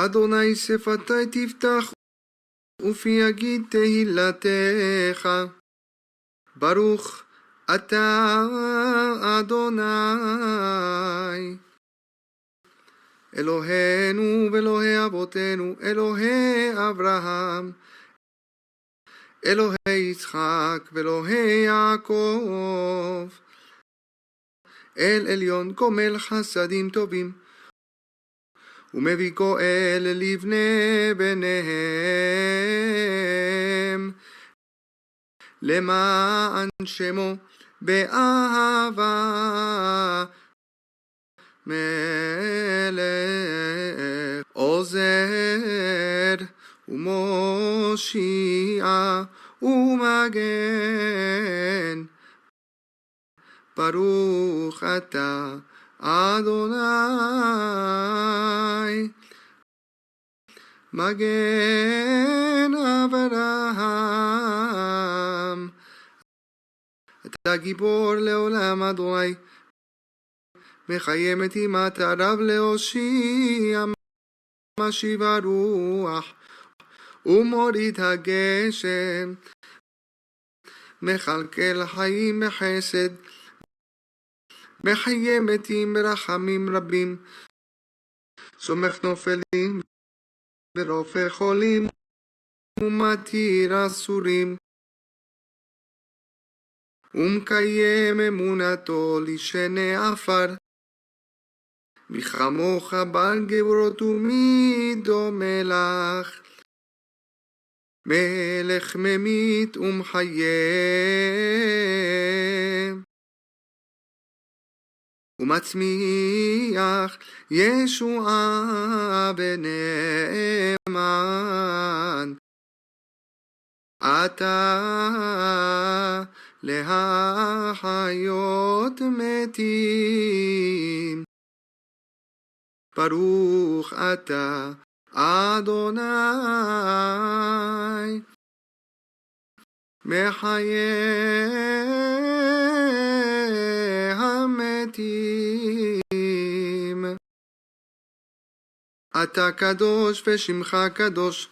אדוני שפתי תפתח ופי יגיד תהילתך. ברוך אתה אדוני אלוהינו ואלוהי אבותינו, אלוהי אברהם, אלוהי יצחק ואלוהי יעקב, אל עליון גומל חסדים טובים, ומביא גואל לבני בניהם, למען שמו באהבה, מלך עוזר ומושיע ומגן. ברוך אתה אדוני מגן אברהם. אתה גיבור לעולם אדוני, מחיים את אימת הרב להושיע, משיב הרוח ומוריד הגשם, מכלכל חיים בחסד, מחיי מתים ברחמים רבים, סומך נופלים ורופא חולים ומתיר אסורים, ומקיים אמונתו לשני עפר. מי כמוך בעל גבורות ומי דומה לך, מלך ממית ומחיה, ומצמיח ישועה ונאמן. אתה להחיות מתים. ברוך אתה אדוני מחיה המתים. אתה קדוש ושמך קדוש,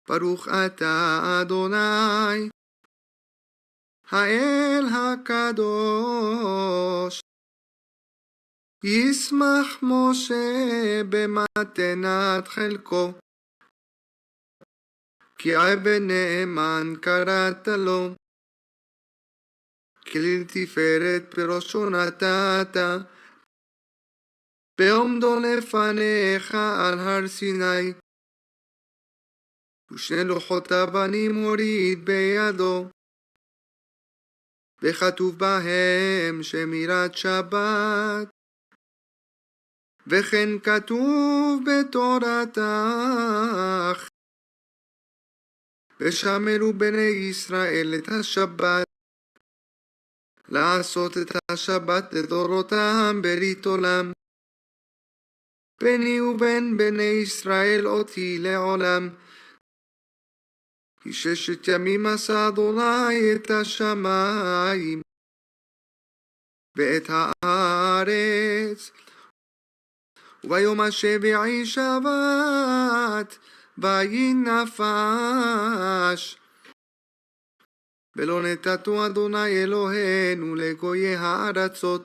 ברוך אתה אדוני האל הקדוש. ישמח משה במתנת חלקו, כי עבד נאמן קראת לו, כליל תפארת בראשו נתת, בעומדו לפניך על הר סיני, ושני לוחות אבנים הוריד בידו, וכתוב בהם שמירת שבת, וכן כתוב בתורתך, ושמרו בני ישראל את השבת, לעשות את השבת לדורותם ברית עולם, ביני ובין בני ישראל אותי לעולם. כי 6 ימים עשה אדוני את השמיים ואת הארץ, וביום השביעי שבת וינפש. ולא נתתו אדוני אלוהינו לגויי הארצות,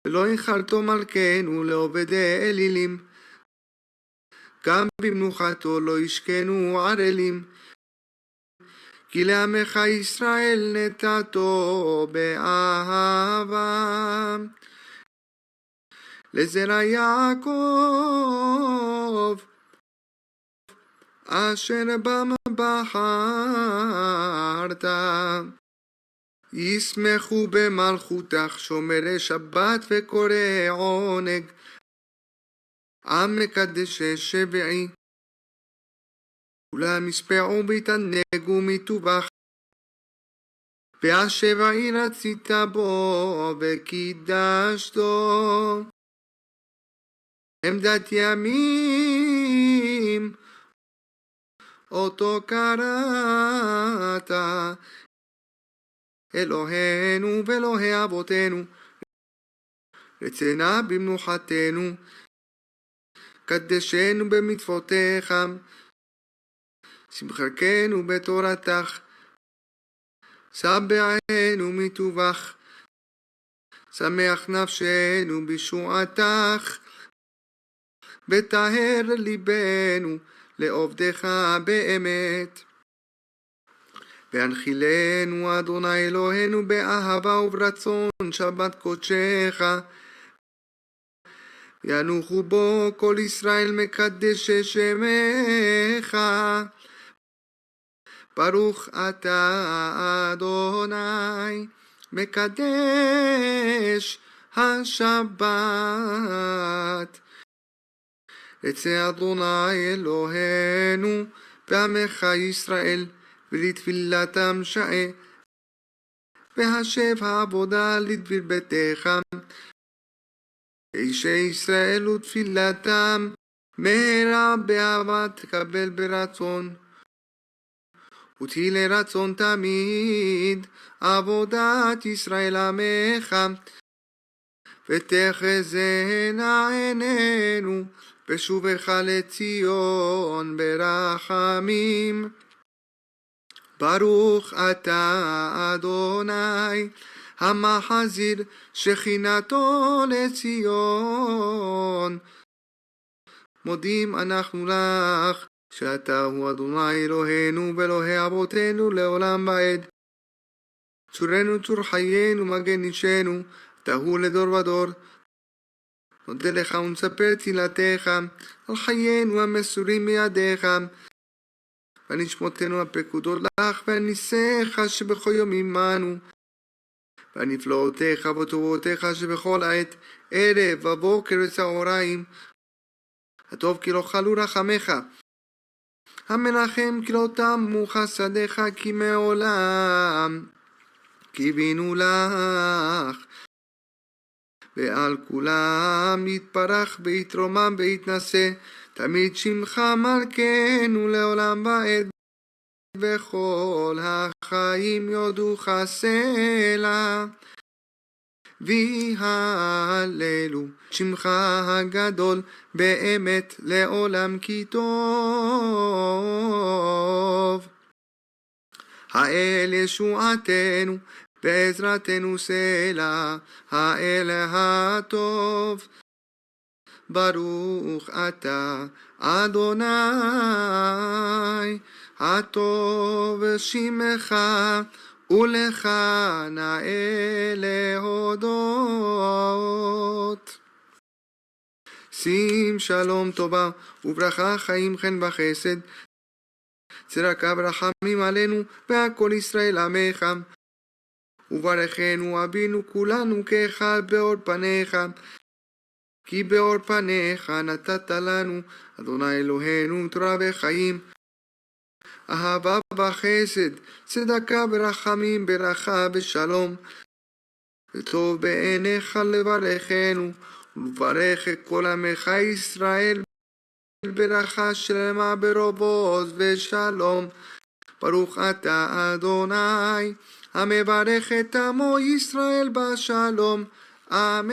ולא איכלתו מלכנו לעובדי אלילים, גם במנוחתו לא ישכנו ערלים. כי לעמך ישראל נתתו באהבה, לזרע יעקב אשר בם בחרת. ישמחו במלכותך שומרי שבת וקוראי עונג, עם מקדשי שביעי. כולם ישפעו ויתענגו מטובך, והשביעי רצית בו וקידשתו. עמדת ימים אותו קראת, אלוהינו ואלוהי אבותינו, רצנה במנוחתנו. קדשנו במצוותיך, שמחנו בתורתך, שבענו מטובך, שמח נפשנו בשועתך, וטהר ליבנו לעובדך באמת. והנחילנו אדוני אלוהינו באהבה וברצון שבת קודשך, ינוחו בו כל ישראל מקדשי שמך. ברוך אתה אדוני מקדש השבת. רצה אדוני אלוהינו ועמך ישראל ולתפילתם שעה, והשב העבודה לדביר ביתך. אישי ישראל ותפילתם מהרה באהבה תקבל ברצון, ותהי לרצון תמיד עבודת ישראל עמך, ותחזינה עינינו בשובך לציון ברחמים. ברוך אתה אדוני המחזיר שכינתו לציון. מודים אנחנו לך שאתה הוא אדוני אלוהינו ואלוהי אבותינו לעולם ועד. צורנו צור חיינו מגן אישנו, אתה הוא לדור ודור. נודה לך ונספר תהילתך על חיינו המסורים מידיך, ונשמותינו הפקודות לך וניסיך שבכל יום עמנו, ונפלאותיך וטובותיך שבכל עת, ערב ובוקר וצהריים. הטוב כי לא חלו רחמך, המנחם כי לא תמו חסדיך, כי מעולם קיווינו לך. ועל כולם יתברך ויתרומם ויתנשא תמיד שמך מלכנו לעולם ועד, וכל החיים יודוך סלע. ויהללו שמך הגדול באמת לעולם כי טוב. האל ישועתנו בעזרתנו סלע, האל הטוב. ברוך אתה אדוני הטוב שמך, ולך נאה להודות. שים שלום טובה וברכה חיים חן וחסד, צדקה ורחמים עלינו והכל ישראל עמך. וברכנו אבינו כולנו כאחד באור פניך, כי באור פניך נתת לנו אדוני אלוהינו תורה וחיים, אהבה וחסד, צדקה ורחמים, ברכה ושלום. וטוב בעיניך לברכנו ולברך את כל עמך ישראל ברכה שלמה ברוב עוז ושלום. ברוך אתה אדוני המברך את עמו ישראל בשלום, אמן.